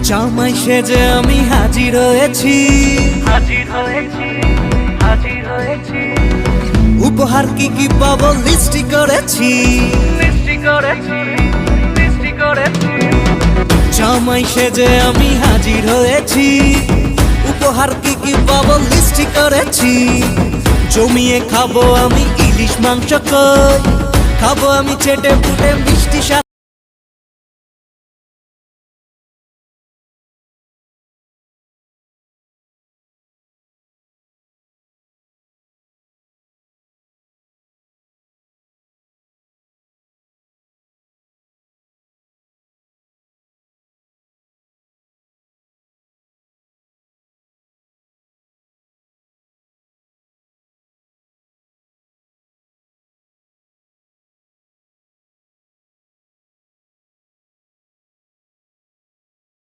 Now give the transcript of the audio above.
জামাই সেজে আমি হাজির হয়েছি, উপহার কি কি পাবো লিস্টি করেছি। জামাই সেজে আমি হাজির হয়েছি, উপহার কি কি পাবো লিস্টি করেছি। জমিয়ে খাবো আমি ইলিশ মাংস কই, খাবো আমি চেটে পুটে মিষ্টি